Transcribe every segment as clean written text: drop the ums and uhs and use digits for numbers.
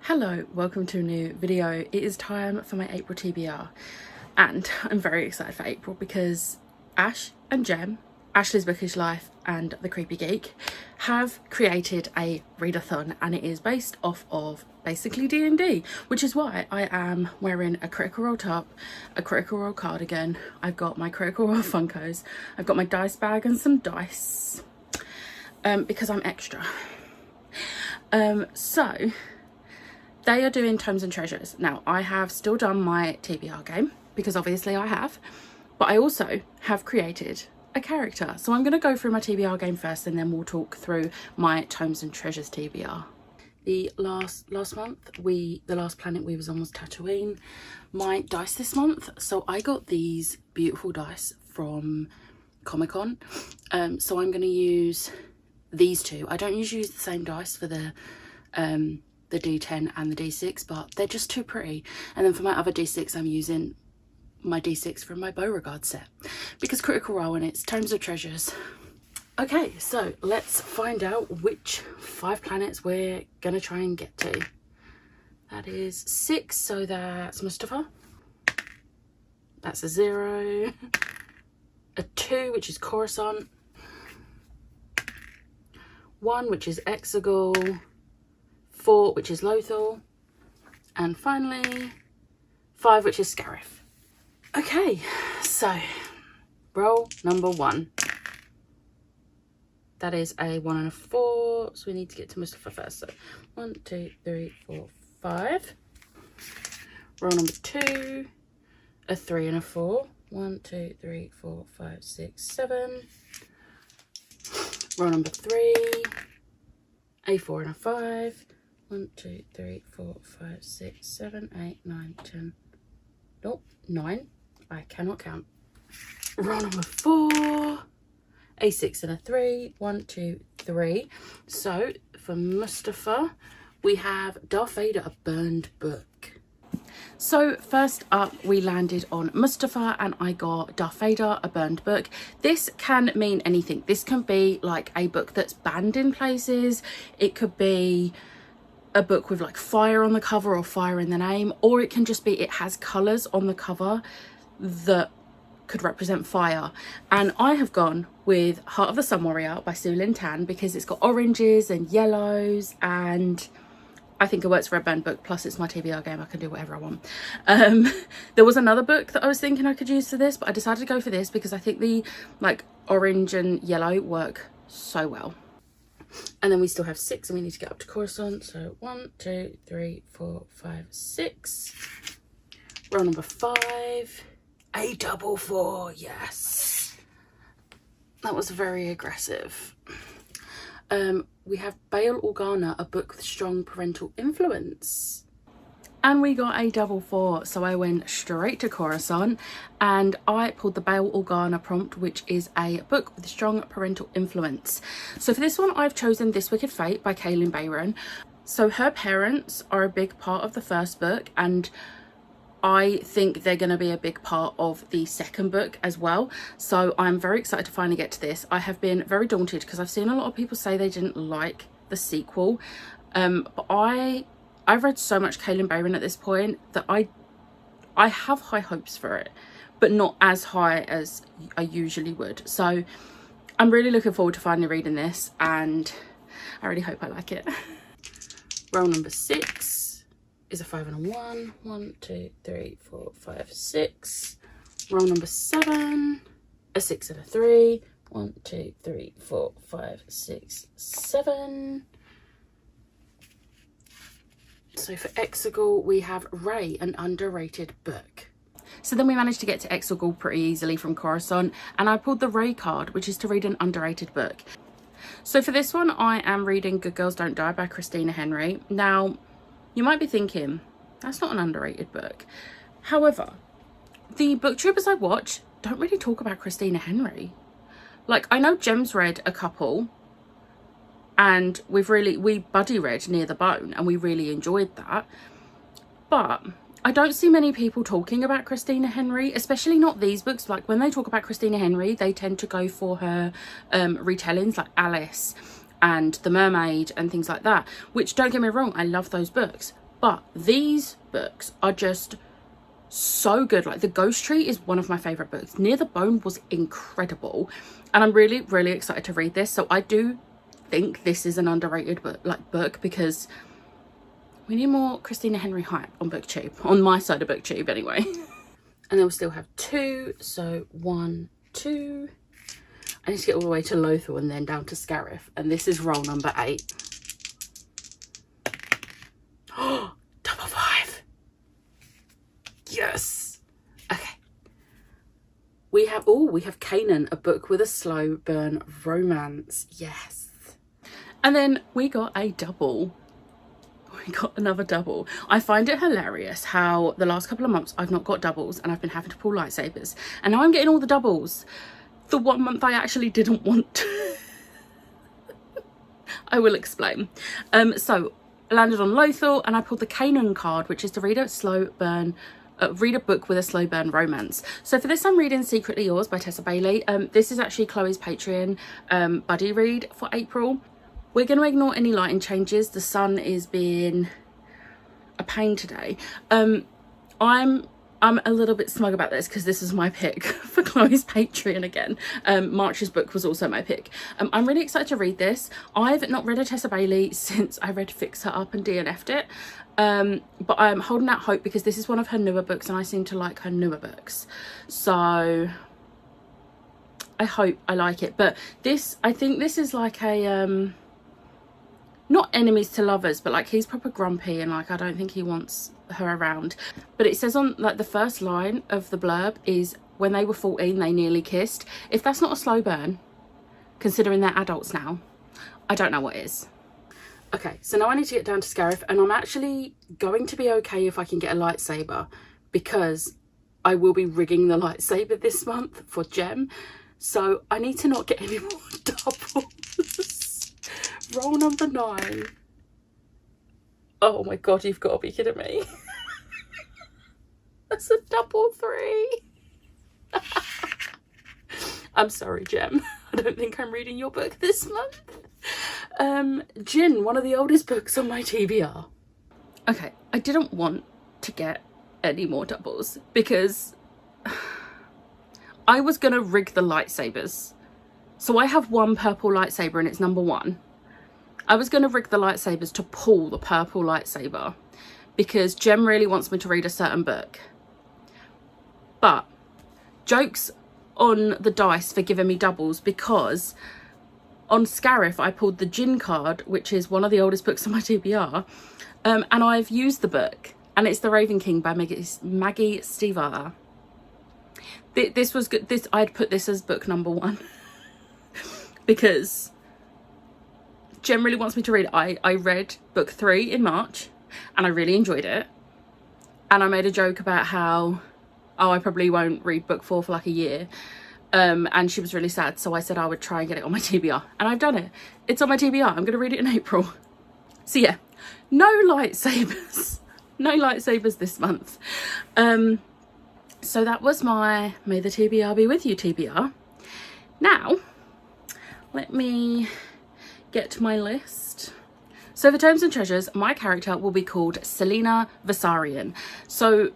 Hello, welcome to a new video. It is time for my April TBR and I'm very excited for April because Ash and Jem, Ashley's Bookish Life and The Creepy Geek, have created a readathon and it is based off of basically D&D, which is why I am wearing a Critical Role top, a Critical Role cardigan, I've got my Critical Role Funkos, I've got my dice bag and some dice because I'm extra. So they are doing Tomes and Treasures. Now, I have still done my TBR game, because obviously I have, but I also have created a character. So I'm going to go through my TBR game first, and then we'll talk through my Tomes and Treasures TBR. The last month, the last planet we was on was Tatooine. My dice this month, so I got these beautiful dice from Comic-Con. So I'm going to use these two. I don't usually use the same dice for the D10 and the D6, but they're just too pretty. And then for my other D6, I'm using my D6 from my Beauregard set because Critical Role and it's Tomes of Treasures. Okay, so let's find out which 5 planets we're gonna try and get to. That is 6, so that's Mustafar. That's a 0. A 2, which is Coruscant. 1, which is Exegol. 4, which is Lothal, and finally 5, which is Scarif. Okay, so roll number 1. That is a 1 and a 4, so we need to get to Mustafar first. So 1, 2, 3, 4, 5. Roll number 2, a 3 and a 4. 1, 2, 3, 4, 5, 6, 7. Roll number 3, a 4 and a 5. 1, 2, 3, 4, 5, 6, 7, 8, 9, 10. Nope, 9. I cannot count. Roll number 4. A 6 and a 3. 1, 2, 3. So for Mustafar, we have Dar Fadar, a burned book. So first up, we landed on Mustafar and I got Dar Fadar, a burned book. This can mean anything. This can be like a book that's banned in places. It could be a book with like fire on the cover or fire in the name, or it can just be it has colours on the cover that could represent fire. And I have gone with Heart of the Sun Warrior by Sue Lynn Tan because it's got oranges and yellows and I think it works for a burned book, plus it's my TBR game, I can do whatever I want. There was another book that I was thinking I could use for this, but I decided to go for this because I think the like orange and yellow work so well. And then we still have 6 and we need to get up to Coruscant. So 1, 2, 3, 4, 5, 6. Roll number 5. A double 4, yes. That was very aggressive. We have Bale Orana, a book with strong parental influence. And we got a double 4, so I went straight to Coruscant and I pulled the Bale Orana prompt, which is a book with strong parental influence. So for this one, I've chosen This Wicked Fate by Kaylin Bayron. So her parents are a big part of the first book and I think they're going to be a big part of the second book as well. So I'm very excited to finally get to this. I have been very daunted because I've seen a lot of people say they didn't like the sequel. But I've read so much Kaylin Bayron at this point that I have high hopes for it, but not as high as I usually would. So I'm really looking forward to finally reading this and I really hope I like it. Roll number 6 is a 5 and a 1. 1, 2, 3, 4, 5, 6. Roll number 7, a 6 and a 3. 1, 2, 3, 4, 5, 6, 7. So for Exegol, we have Ray, an underrated book. So then we managed to get to Exegol pretty easily from Coruscant, and I pulled the Ray card, which is to read an underrated book. So for this one, I am reading Good Girls Don't Die by Christina Henry. Now, you might be thinking, that's not an underrated book. However, the booktubers I watch don't really talk about Christina Henry. Like, I know Jem's read a couple, and we buddy read Near the Bone and we really enjoyed that, but I don't see many people talking about Christina Henry, especially not these books. Like when they talk about Christina Henry, they tend to go for her retellings like Alice and The Mermaid and things like that, which, don't get me wrong, I love those books, But these books are just so good. Like the Ghost Tree is one of my favorite books. Near the Bone was incredible, and I'm really, really excited to read this. So I do think this is an underrated book, because we need more Christina Henry hype on BookTube, on my side of BookTube anyway. And then we'll still have 2, so 1, 2. I need to get all the way to Lothal and then down to Scarif, and this is roll number 8. Oh, double 5. Yes. Okay. We have Kanan, a book with a slow burn romance. Yes. And then we got a double. We got another double. I find it hilarious how the last couple of months I've not got doubles and I've been having to pull lightsabers, and now I'm getting all the doubles. The 1 month I actually didn't want. I will explain. So I landed on Lothal and I pulled the Kanan card, which is to read a book with a slow burn romance. So for this I'm reading Secretly Yours by Tessa Bailey. This is actually Chloe's Patreon buddy read for April. We're going to ignore any lighting changes. The sun is being a pain today. I'm a little bit smug about this because this is my pick for Chloe's Patreon again. March's book was also my pick. I'm really excited to read this. I've not read a Tessa Bailey since I read Fix Her Up and DNF'd it. But I'm holding out hope because this is one of her newer books and I seem to like her newer books. So I hope I like it. But this, I think this is like a... not enemies to lovers, but like he's proper grumpy and like I don't think he wants her around. But it says on like the first line of the blurb is, when they were 14 they nearly kissed. If that's not a slow burn, considering they're adults now, I don't know what is. Okay, so now I need to get down to Scarif, and I'm actually going to be okay if I can get a lightsaber, because I will be rigging the lightsaber this month for Gem, so I need to not get any more doubles. Roll number 9. Oh my god, you've got to be kidding me. That's a double 3. I'm sorry, Gem. I don't think I'm reading your book this month. Jinn, one of the oldest books on my TBR. Okay, I didn't want to get any more doubles because I was going to rig the lightsabers. So I have one purple lightsaber and it's number 1. I was going to rig the lightsabers to pull the purple lightsaber because Jem really wants me to read a certain book. But jokes on the dice for giving me doubles, because on Scarif I pulled the Jinn card, which is one of the oldest books on my TBR, and I've used the book, and it's The Raven King by Maggie Stiefvater. This was good. I'd put this as book number 1 because Jem really wants me to read. I read book 3 in March and I really enjoyed it, and I made a joke about how, oh, I probably won't read book 4 for like a year, and she was really sad, so I said I would try and get it on my TBR, and I've done it. It's on my TBR. I'm going to read it in April. So yeah, no lightsabers. No lightsabers this month. So that was my May the TBR Be With You TBR. Now, let me get to my list. So for Terms and Treasures, my character will be called Selena Visarion. So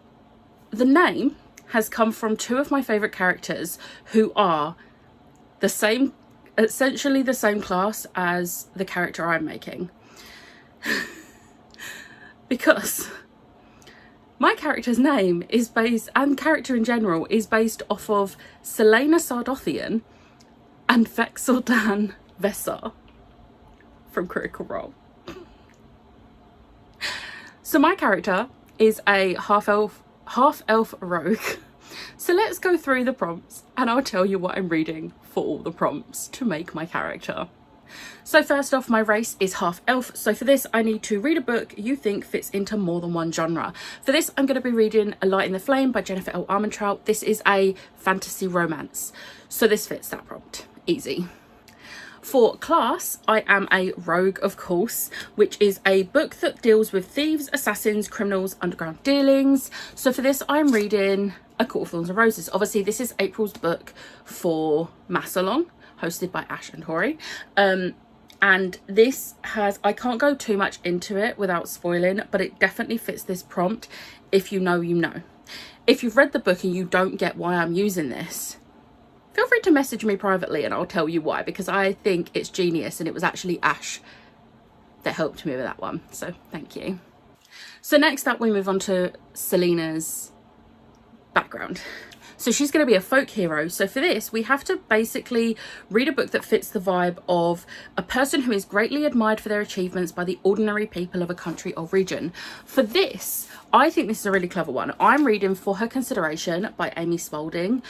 the name has come from 2 of my favourite characters who are the same, essentially the same class as the character I'm making. Because my character's name is based, and character in general, is based off of Selena Sardothian and Vexeldan Vessar from Critical Role. So my character is a half-elf rogue. So let's go through the prompts and I'll tell you what I'm reading for all the prompts to make my character. So first off, my race is half elf. So for this, I need to read a book you think fits into more than one genre. For this, I'm going to be reading A Light in the Flame by Jennifer L. Armentrout. This is a fantasy romance. So this fits that prompt. Easy. For class, I am a rogue, of course, which is a book that deals with thieves, assassins, criminals, underground dealings. So for this, I'm reading A Court of Thorns and Roses. Obviously, this is April's book for Massalong, hosted by Ash and Tori. And this has, I can't go too much into it without spoiling, but it definitely fits this prompt. If you know, you know. If you've read the book and you don't get why I'm using this, feel free to message me privately and I'll tell you why, because I think it's genius, and it was actually Ash that helped me with that one, so thank you. So next up we move on to Selena's background. So she's going to be a folk hero. So for this, we have to basically read a book that fits the vibe of a person who is greatly admired for their achievements by the ordinary people of a country or region. For this, I think this is a really clever one. I'm reading For Her Consideration by Amy Spalding.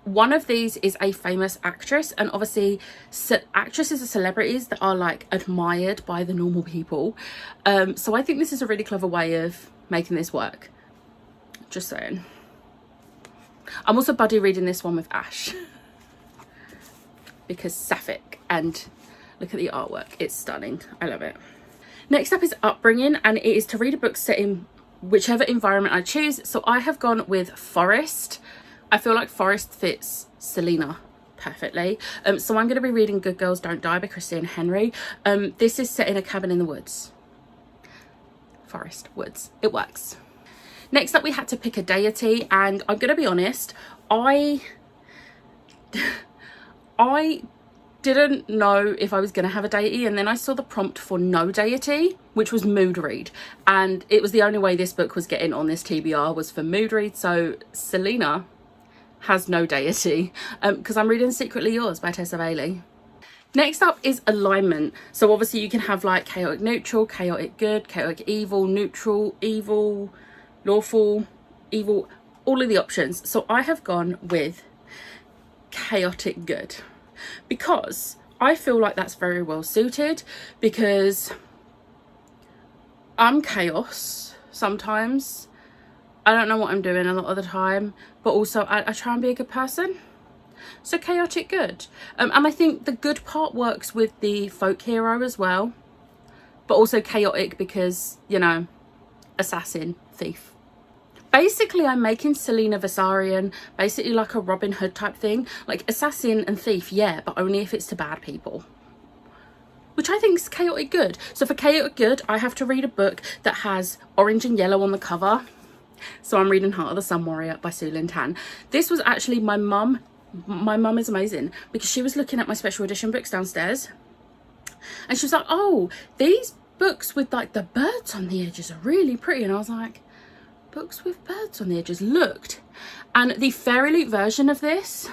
One of these is a famous actress, and obviously actresses are celebrities that are like admired by the normal people. So I think this is a really clever way of making this work. Just saying. I'm also buddy reading this one with Ash because sapphic, and look at the artwork, it's stunning. I love it. Next up is upbringing, and it is to read a book set in whichever environment I choose. So I have gone with forest. I feel like forest fits Selena perfectly. So I'm going to be reading Good Girls Don't Die by Christine Henry. This is set in a cabin in the woods. Forest, woods, it works. Next up, we had to pick a deity, and I'm going to be honest, I didn't know if I was going to have a deity, and then I saw the prompt for no deity, which was mood read, and it was the only way this book was getting on this TBR was for mood read. So Selena has no deity, because I'm reading Secretly Yours by Tessa Bailey. Next up is alignment. So obviously you can have like chaotic neutral, chaotic good, chaotic evil, neutral, evil, lawful, evil, all of the options. So I have gone with chaotic good because I feel like that's very well suited, because I'm chaos sometimes. I don't know what I'm doing a lot of the time, but also I try and be a good person. So chaotic good. And I think the good part works with the folk hero as well, but also chaotic because, you know, assassin, thief. Basically, I'm making Selena Visarion basically like a Robin Hood type thing. Like assassin and thief, yeah, but only if it's to bad people. Which I think is chaotic good. So for chaotic good, I have to read a book that has orange and yellow on the cover. So I'm reading Heart of the Sun Warrior by Sue Lynn Tan. This was actually my mum. My mum is amazing because she was looking at my special edition books downstairs. And she was like, oh, these books with like the birds on the edges are really pretty. And I was like, books with birds on the edges, looked. And the Fairy Loot version of this,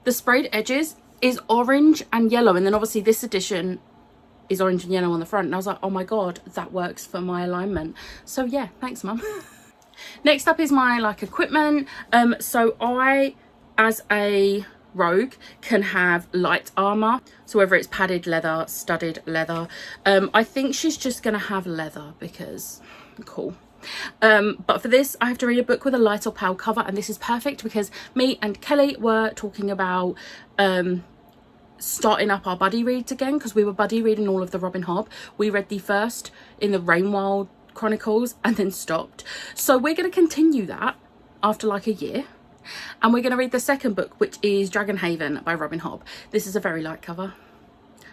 the sprayed edges is orange and yellow, and then obviously this edition is orange and yellow on the front, and I was like, oh my god, that works for my alignment. So yeah, thanks mum. Next up is my like equipment. So I, as a rogue, can have light armor, so whether it's padded leather, studded leather. I think she's just gonna have leather because cool. But for this I have to read a book with a light or pale cover, and this is perfect because me and Kelly were talking about starting up our buddy reads again, because we were buddy reading all of the Robin Hobb. We read the first in the Rainwild Chronicles and then stopped, so we're going to continue that after like a year, and we're going to read the second book, which is Dragonhaven by Robin Hobb. This is a very light cover,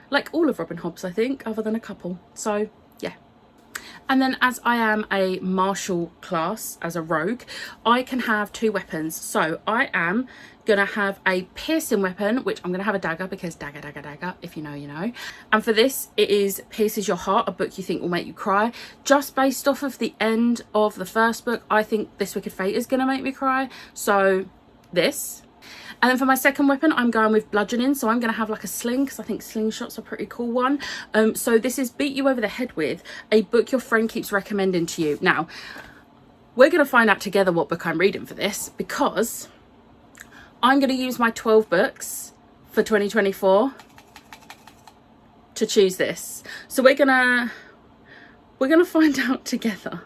like all of Robin Hobb's I think, other than a couple. So yeah. And then as I am a martial class as a rogue, I can have 2 weapons. So I am gonna have a piercing weapon, which I'm gonna have a dagger because dagger, dagger, dagger, if you know, you know. And for this, it is Pierces Your Heart, a book you think will make you cry. Just based off of the end of the first book, I think This Wicked Fate is gonna make me cry. So this. And then for my second weapon, I'm going with bludgeoning. So I'm going to have like a sling because I think slingshots are a pretty cool one. So this is Beat You Over the Head With, a book your friend keeps recommending to you. Now, we're going to find out together what book I'm reading for this, because I'm going to use my 12 books for 2024 to choose this. So we're going to find out together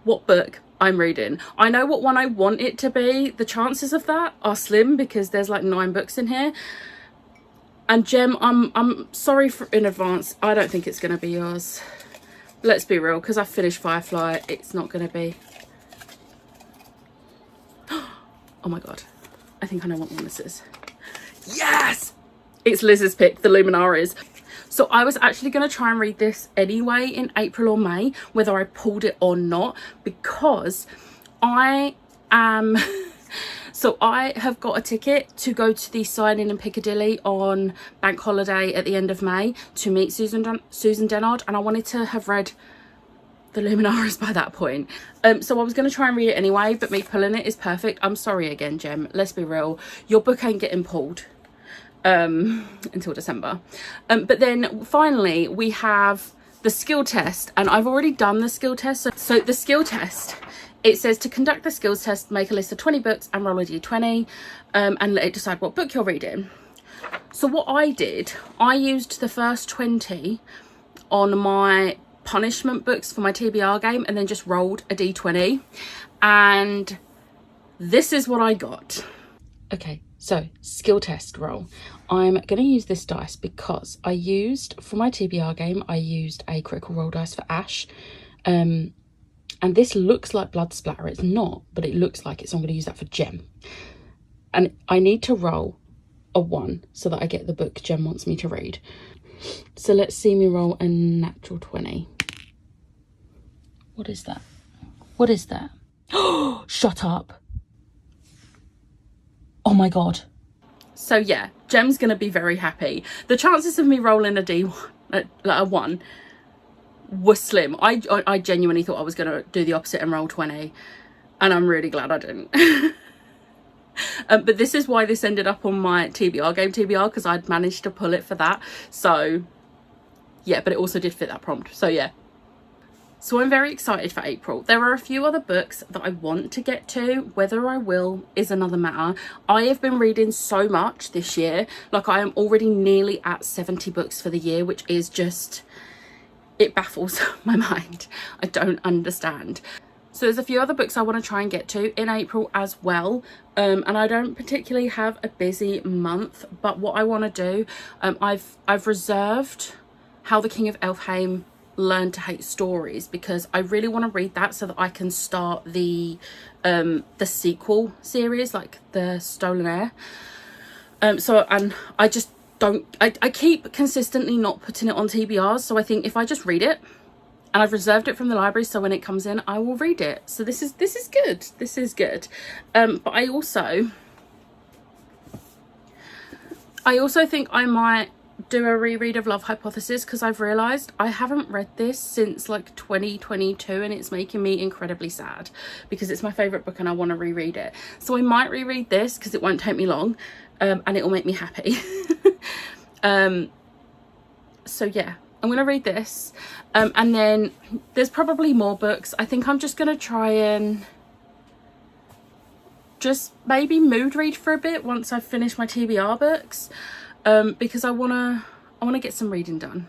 what book I'm reading. I know what one I want it to be. The chances of that are slim because there's like 9 books in here. And Gem, I'm sorry in advance. I don't think it's going to be yours. Let's be real, because I finished Firefly, it's not going to be. Oh my god. I think I know what one this is. Yes! It's Liz's pick, the Luminaries. So I was actually going to try and read this anyway in April or May, whether I pulled it or not, because I am... So I have got a ticket to go to the sign-in in Piccadilly on Bank Holiday at the end of May to meet Susan Dennard, and I wanted to have read the Luminaries by that point. So I was going to try and read it anyway, but me pulling it is perfect. I'm sorry again, Gem. Let's be real. Your book ain't getting pulled until December. But then finally we have the skill test, and I've already done the skill test. So the skill test, it says to conduct the skills test, make a list of 20 books and roll a d20 and let it decide what book you're reading. So what I did, I used the first 20 on my punishment books for my TBR game and then just rolled a d20, and this is what I got. Okay, so skill test roll. I'm going to use this dice because I used, for my TBR game, I used a critical roll dice for Ash. And this looks like blood splatter. It's not, but it looks like it. So I'm going to use that for Gem. And I need to roll a 1 so that I get the book Gem wants me to read. So let's see me roll a natural 20. What is that? What is that? Oh, shut up. Oh my God. So yeah, Gem's going to be very happy. The chances of me rolling a D1, a 1, were slim. I genuinely thought I was going to do the opposite and roll 20, and I'm really glad I didn't. But this is why this ended up on my TBR game TBR, because I'd managed to pull it for that. So yeah, but it also did fit that prompt. So yeah. So I'm very excited for April. There are a few other books that I want to get to. Whether I will is another matter. I have been reading so much this year. Like, I am already nearly at 70 books for the year, which is just... it baffles my mind. I don't understand. So there's a few other books I want to try and get to in April as well. And I don't particularly have a busy month, but what I want to do, I've reserved How the King of Elfheim Learned to Hate Stories, because I really want to read that so that I can start the sequel series, like the Stolen Heir. And I just don't, I keep consistently not putting it on TBRs, so I think if I just read it, and I've reserved it from the library, so when it comes in I will read it. So this is good. This is good. But I also think I might do a reread of Love Hypothesis, because I've realised I haven't read this since like 2022, and it's making me incredibly sad because it's my favourite book and I want to reread it. So I might reread this because it won't take me long, and it will make me happy. So yeah, I'm going to read this, and then there's probably more books. I think I'm just going to try and just maybe mood read for a bit once I've finished my TBR books. Because I want to get some reading done.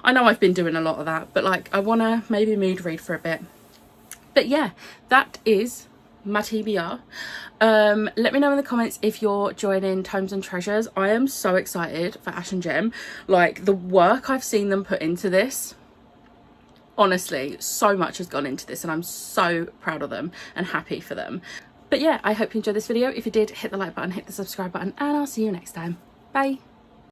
I know I've been doing a lot of that, but like, I want to maybe mood read for a bit. But yeah, that is my TBR. Let me know in the comments if you're joining Tomes and Treasures. I am so excited for Ash and Gem. Like, the work I've seen them put into this, honestly, so much has gone into this, and I'm so proud of them and happy for them. But yeah, I hope you enjoyed this video. If you did, hit the like button, hit the subscribe button, and I'll see you next time. Bye.